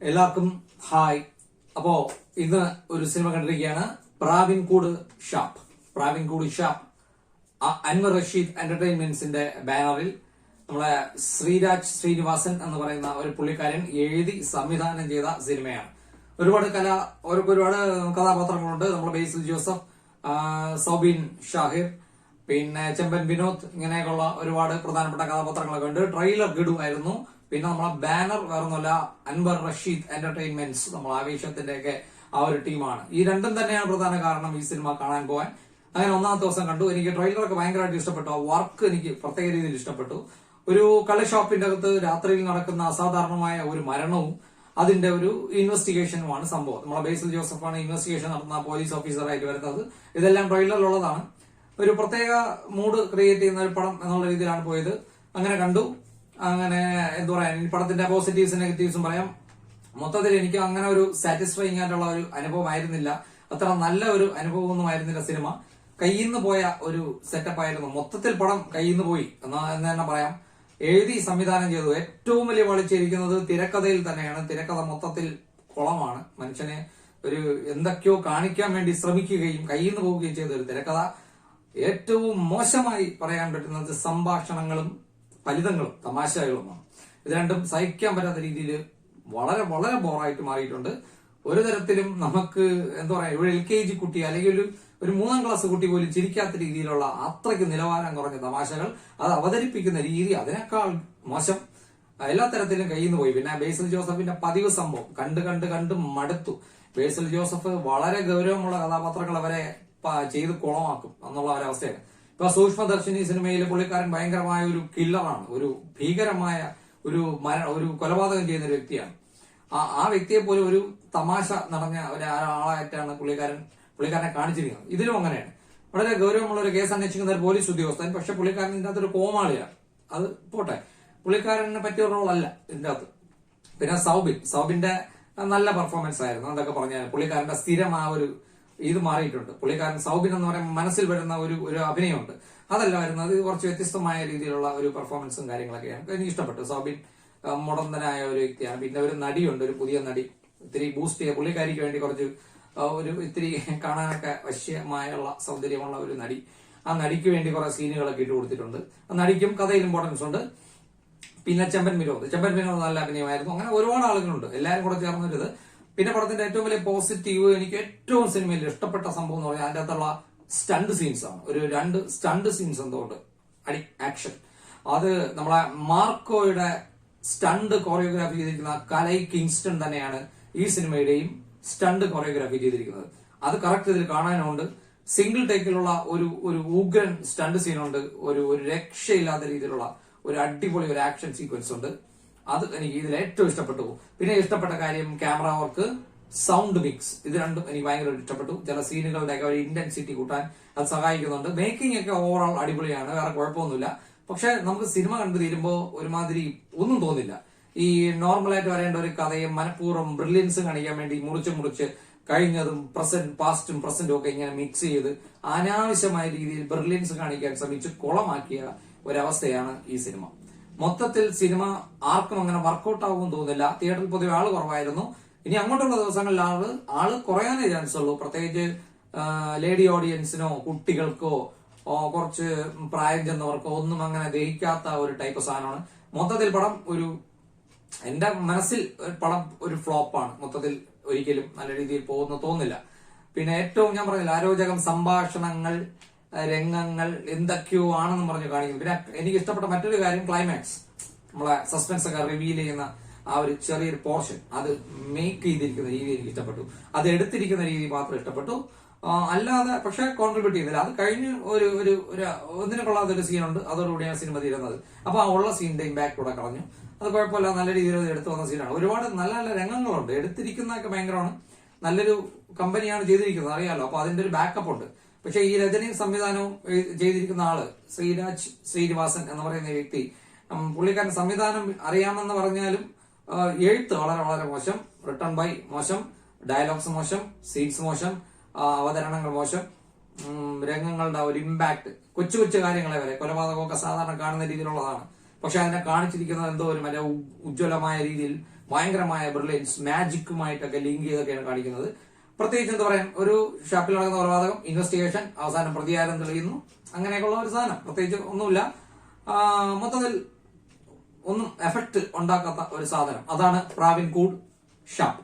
എല്ലാവർക്കും ഹായ്. അപ്പോ ഇന്ന് ഒരു സിനിമ കണ്ടിരിക്കുകയാണ്, പ്രാവിൻകൂട് ഷാപ്പ്. അൻവർ റഷീദ് എന്റർടൈൻമെന്റ്സിന്റെ ബാനറിൽ നമ്മളെ ശ്രീരാജ് ശ്രീനിവാസൻ എന്ന് പറയുന്ന ഒരു പുള്ളിക്കാരൻ എഴുതി സംവിധാനം ചെയ്ത സിനിമയാണ്. ഒരുപാട് കഥാപാത്രങ്ങളുണ്ട്. നമ്മുടെ ബേസിൽ ജോസഫ്, സൗബിൻ ഷാഹിർ, പിന്നെ ചെമ്പൻ വിനോദ്, ഇങ്ങനെയൊക്കെയുള്ള ഒരുപാട് പ്രധാനപ്പെട്ട കഥാപാത്രങ്ങളൊക്കെ ഉണ്ട്. ട്രെയിലർ ഗഡു. പിന്നെ നമ്മളെ ബാനർ വേറൊന്നുമല്ല, അൻവർ റഷീദ് എന്റർടൈൻമെന്റ്സ്, നമ്മൾ ആവേശത്തിന്റെ ഒക്കെ ആ ഒരു ടീമാണ്. ഈ രണ്ടും തന്നെയാണ് പ്രധാന കാരണം ഈ സിനിമ കാണാൻ പോകാൻ. അങ്ങനെ ഒന്നാമത്തെ ദിവസം കണ്ടു. എനിക്ക് ട്രെയിലറൊക്കെ ഭയങ്കരമായിട്ട് ഇഷ്ടപ്പെട്ടു. ആ വർക്ക് എനിക്ക് പ്രത്യേക രീതിയിൽ ഇഷ്ടപ്പെട്ടു. ഒരു കള്ള് ഷോപ്പിന്റെ അകത്ത് രാത്രിയിൽ നടക്കുന്ന അസാധാരണമായ ഒരു മരണവും അതിന്റെ ഒരു ഇൻവെസ്റ്റിഗേഷനുമാണ് സംഭവം. നമ്മളെ ബേസിൽ ജോസഫാണ് ഇൻവെസ്റ്റിഗേഷൻ നടത്തുന്ന പോലീസ് ഓഫീസറായിട്ട് വരുന്നത്. ഇതെല്ലാം ട്രെയിലറിലുള്ളതാണ്. ഒരു പ്രത്യേക മൂഡ് ക്രിയേറ്റ് ചെയ്യുന്ന ഒരു പടം എന്നുള്ള രീതിയിലാണ് പോയത്. അങ്ങനെ കണ്ടു. അങ്ങനെ എന്താ പറയാ, ഈ പടത്തിന്റെ പോസിറ്റീവ്സും നെഗറ്റീവ്സും പറയാം. മൊത്തത്തിൽ എനിക്ക് അങ്ങനെ ഒരു സാറ്റിസ്ഫൈങ് ആയിട്ടുള്ള ഒരു അനുഭവമായിരുന്നില്ല. അത്ര നല്ല ഒരു അനുഭവമൊന്നും ആയിരുന്നില്ല സിനിമ. കയ്യിന്ന് പോയ ഒരു സെറ്റപ്പ് ആയിരുന്നു. മൊത്തത്തിൽ പടം കയ്യിന്ന് പോയി എന്ന് തന്നെ പറയാം. എഴുതി സംവിധാനം ചെയ്തു. ഏറ്റവും വലിയ വളിച്ചിരിക്കുന്നത് തിരക്കഥയിൽ തന്നെയാണ്. തിരക്കഥ മൊത്തത്തിൽ കുളമാണ്. മനുഷ്യനെ ഒരു എന്തൊക്കെയോ കാണിക്കാൻ വേണ്ടി ശ്രമിക്കുകയും കയ്യിന്ന് പോവുകയും ചെയ്ത ഒരു തിരക്കഥ. ഏറ്റവും മോശമായി പറയാൻ പറ്റുന്നത് സംഭാഷണങ്ങളും ഫലിതങ്ങളും തമാശകളുമാണ്. ഇത് രണ്ടും സഹിക്കാൻ പറ്റാത്ത രീതിയിൽ വളരെ വളരെ ബോറായിട്ട് മാറിയിട്ടുണ്ട്. ഒരു തരത്തിലും നമുക്ക് എന്താ പറയാ, ഒരു LKG കുട്ടി അല്ലെങ്കിൽ ഒരു 3ാം ക്ലാസ് കുട്ടി പോലും ചിരിക്കാത്ത രീതിയിലുള്ള അത്രയ്ക്ക് നിലവാരം കുറഞ്ഞ തമാശകൾ, അത് അവതരിപ്പിക്കുന്ന രീതി അതിനേക്കാൾ മോശം. എല്ലാ തരത്തിലും കയ്യിൽ നിന്ന് പോയി. പിന്നെ ബേസിൽ ജോസഫിന്റെ പതിവ് സംഭവം കണ്ട് മടുത്തു. ബേസിൽ ജോസഫ് വളരെ ഗൗരവമുള്ള കഥാപാത്രങ്ങൾ അവരെ ചെയ്ത് കുളമാക്കും എന്നുള്ള ഒരവസ്ഥയാണ്. ഇപ്പൊ സൂക്ഷ്മദർശിനി സിനിമയിൽ പുള്ളിക്കാരൻ ഭയങ്കരമായ ഒരു കില്ലറാണ്. ഒരു ഭീകരമായ ഒരു കൊലപാതകം ചെയ്യുന്ന ഒരു വ്യക്തിയാണ്. ആ വ്യക്തിയെ പോലും ഒരു തമാശ നിറഞ്ഞ ഒരാളായിട്ടാണ് പുള്ളിക്കാരനെ കാണിച്ചിരിക്കുന്നത്. ഇതിലും അങ്ങനെയാണ്. വളരെ ഗൗരവമുള്ള ഒരു കേസ് അന്വേഷിക്കുന്ന ഒരു പോലീസ് ഉദ്യോഗസ്ഥൻ. പക്ഷെ പുള്ളിക്കാരൻ ഇതിന്റെ അകത്തൊരു കോമാളിയാണ്. അത് പോട്ടെ, പുള്ളിക്കാരനെ പറ്റിയ റോളല്ല ഇതിന്റെ അകത്ത്. പിന്നെ സൗബിന്റെ നല്ല പെർഫോമൻസ് ആയിരുന്നു. അതൊക്കെ പറഞ്ഞാൽ പുള്ളിക്കാരന്റെ സ്ഥിരം ആ ഒരു ഇത് മാറിയിട്ടുണ്ട്. പുള്ളിക്കാരൻ സൗബിൻ എന്ന് പറയുമ്പോൾ മനസ്സിൽ വരുന്ന ഒരു അഭിനയമുണ്ട്. അതല്ല വരുന്നത്. കുറച്ച് വ്യത്യസ്തമായ രീതിയിലുള്ള ഒരു പെർഫോമൻസും കാര്യങ്ങളൊക്കെയാണ് എനിക്ക് ഇഷ്ടപ്പെട്ടു. സൗബിൻ മുടന്തനായ ഒരു വ്യക്തിയാണ്. പിന്നെ ഒരു നടിയുണ്ട്, ഒരു പുതിയ നടി, ഇത്തിരി ബൂസ്റ്റ് ചെയ്യുക പുള്ളിക്കാരിക്ക് വേണ്ടി കുറച്ച് ഇത്തിരി കാണാനൊക്കെ വശ്യമായുള്ള സൗന്ദര്യമുള്ള ഒരു നടി. ആ നടിക്ക് വേണ്ടി കുറെ സീനുകളൊക്കെ ഇട്ട് കൊടുത്തിട്ടുണ്ട്. ആ നടിക്കും കഥയിൽ ഇമ്പോർട്ടൻസ് ഉണ്ട്. പിന്നെ ചെമ്പൻ വിനോദ് നല്ല അഭിനയമായിരുന്നു. അങ്ങനെ ഒരുപാട് ആളുകളുണ്ട്, എല്ലാവരും കൂടെ ചേർന്നിട്ട്. പിന്നെ പടത്തിന്റെ ഏറ്റവും വലിയ പോസിറ്റീവ്, എനിക്ക് ഏറ്റവും സിനിമയിൽ ഇഷ്ടപ്പെട്ട സംഭവം എന്ന് പറഞ്ഞാൽ അതിന്റെ അകത്തുള്ള സ്റ്റണ്ട് സീൻസ് ആണ്. ഒരു 2 സ്റ്റണ്ട് സീൻസ് എന്തുകൊണ്ട് ആക്ഷൻ. അത് നമ്മളെ മാർക്കോയുടെ സ്റ്റണ്ട് കൊറിയോഗ്രാഫി ചെയ്തിരിക്കുന്ന കലൈ കിങ്സ്റ്റൺ തന്നെയാണ് ഈ സിനിമയുടെയും സ്റ്റണ്ട് കൊറിയോഗ്രാഫി ചെയ്തിരിക്കുന്നത്. അത് കറക്റ്റ് ഇതിൽ കാണാനുണ്ട്. സിംഗിൾ ടേക്കിലുള്ള ഒരു ഉഗ്രൻ സ്റ്റണ്ട് സീനുണ്ട്. ഒരു രക്ഷയില്ലാത്ത രീതിയിലുള്ള ഒരു അടിപൊളി ഒരു ആക്ഷൻ സീക്വൻസ് ഉണ്ട്. അത് എനിക്ക് ഇതിൽ ഏറ്റവും ഇഷ്ടപ്പെട്ടു. പിന്നെ ഇഷ്ടപ്പെട്ട കാര്യം ക്യാമറ വർക്ക്, സൗണ്ട് മിക്സ്, ഇത് രണ്ടും എനിക്ക് ഭയങ്കര ഇഷ്ടപ്പെട്ടു. ചില സീനുകളുടെ ഒക്കെ ഒരു ഇന്റൻസിറ്റി കൂട്ടാൻ അത് സഹായിക്കുന്നുണ്ട്. മേക്കിംഗ് ഒക്കെ ഓവറോൾ അടിപൊളിയാണ്, വേറെ കുഴപ്പമൊന്നുമില്ല. പക്ഷെ നമുക്ക് സിനിമ കണ്ടു തീരുമ്പോൾ ഒരുമാതിരി ഒന്നും തോന്നില്ല. ഈ നോർമലായിട്ട് വരേണ്ട ഒരു കഥയെ മനഃപൂർവ്വം ബ്രില്യൻസ് കാണിക്കാൻ വേണ്ടി മുറിച്ച് കഴിഞ്ഞതും പാസ്റ്റും പ്രസന്റും ഒക്കെ ഇങ്ങനെ മിക്സ് ചെയ്ത് അനാവശ്യമായ രീതിയിൽ ബ്രില്യൻസ് കാണിക്കാൻ ശ്രമിച്ച് കുളമാക്കിയ ഒരവസ്ഥയാണ് ഈ സിനിമ. മൊത്തത്തിൽ സിനിമ ആർക്കും അങ്ങനെ വർക്കൗട്ട് ആകുമെന്ന് തോന്നുന്നില്ല. തിയേറ്ററിൽ പൊതുവെ ആള് കുറവായിരുന്നു. ഇനി അങ്ങോട്ടുള്ള ദിവസങ്ങളിൽ ആള് കുറയാനേ ചാൻസ് ഉള്ളൂ. പ്രത്യേകിച്ച് ലേഡി ഓഡിയൻസിനോ കുട്ടികൾക്കോ കുറച്ച് പ്രായം ചെന്നവർക്കോ ഒന്നും അങ്ങനെ ദഹിക്കാത്ത ഒരു ടൈപ്പ് സാധനമാണ്. മൊത്തത്തിൽ പടം എന്റെ മനസ്സിൽ പടം ഒരു ഫ്ലോപ്പാണ്. മൊത്തത്തിൽ ഒരിക്കലും നല്ല രീതിയിൽ പോകുന്ന തോന്നില്ല. പിന്നെ ഏറ്റവും ഞാൻ പറഞ്ഞില്ല, അരോചകം സംഭാഷണങ്ങൾ, രംഗങ്ങൾ എന്തൊക്കെയോ ആണെന്ന് പറഞ്ഞു കാണിക്കും. പിന്നെ എനിക്ക് ഇഷ്ടപ്പെട്ട മറ്റൊരു കാര്യം ക്ലൈമാക്സ്, നമ്മളെ സസ്പെൻസ് ഒക്കെ റിവീൽ ചെയ്യുന്ന ആ ഒരു ചെറിയൊരു പോർഷൻ, അത് മേക്ക് ചെയ്തിരിക്കുന്ന രീതി എനിക്ക് ഇഷ്ടപ്പെട്ടു. അത് എടുത്തിരിക്കുന്ന രീതി മാത്രം ഇഷ്ടപ്പെട്ടു. അല്ലാതെ പക്ഷെ കോൺട്രിബ്യൂട്ട് ചെയ്യുന്നില്ല. അത് കഴിഞ്ഞ് ഒന്നിനെ കൊള്ളാത്തൊരു സീനുണ്ട്. അതോടുകൂടിയാണ് സിനിമ തീരുന്നത്. അപ്പൊ ആ ഉള്ള സീനിന്റെ ഇമ്പാക്ട് കൂടെ കളഞ്ഞു. അത് കുഴപ്പമില്ല, നല്ല രീതിയിൽ എടുത്തു വന്ന സീനാണ്. ഒരുപാട് നല്ല നല്ല രംഗങ്ങളുണ്ട്. എടുത്തിരിക്കുന്നതൊക്കെ ഭയങ്കരമാണ്. നല്ലൊരു കമ്പനിയാണ് ചെയ്തിരിക്കുന്നത്, അറിയാലോ. അപ്പൊ അതിന്റെ ഒരു ബാക്കപ്പ് ഉണ്ട്. പക്ഷെ ഈ രചനയും സംവിധാനവും ചെയ്തിരിക്കുന്ന ആള് ശ്രീരാജ് ശ്രീനിവാസൻ എന്ന് പറയുന്ന വ്യക്തി, പുള്ളിക്കാരൻ സംവിധാനം അറിയാമെന്ന് പറഞ്ഞാലും എഴുത്ത് വളരെ വളരെ മോശം, റിട്ടൺ ബൈ മോശം, ഡയലോഗ്സ് മോശം, സീൻസ് മോശം, അവതരണങ്ങൾ മോശം, രംഗങ്ങളുടെ ഒരു ഇമ്പാക്ട്, കൊച്ചു കാര്യങ്ങളെ വരെ, കൊലപാതകമൊക്കെ സാധാരണ കാണുന്ന രീതിയിലുള്ളതാണ്. പക്ഷെ അതിനെ കാണിച്ചിരിക്കുന്നത് എന്തോ ഒരു മറ്റേ ഉജ്ജ്വലമായ രീതിയിൽ ഭയങ്കരമായ ബ്രില്യൻസ് മാജിക്കുമായിട്ടൊക്കെ ലിങ്ക് ചെയ്തൊക്കെയാണ് കാണിക്കുന്നത്. പ്രത്യേകിച്ച് എന്താ പറയാൻ, ഒരു ഷാപ്പിൽ നടക്കുന്ന കൊലപാതകം, ഇൻവെസ്റ്റിഗേഷൻ, അവസാനം പ്രതികാരം തെളിയുന്നു, അങ്ങനെയൊക്കെയുള്ള ഒരു സാധനം. പ്രത്യേകിച്ച് ഒന്നുമില്ല, മൊത്തത്തിൽ ഒന്നും എഫക്ട് ഉണ്ടാക്കാത്ത ഒരു സാധനം. അതാണ് പ്രാവിൻകൂട് ഷാപ്പ്.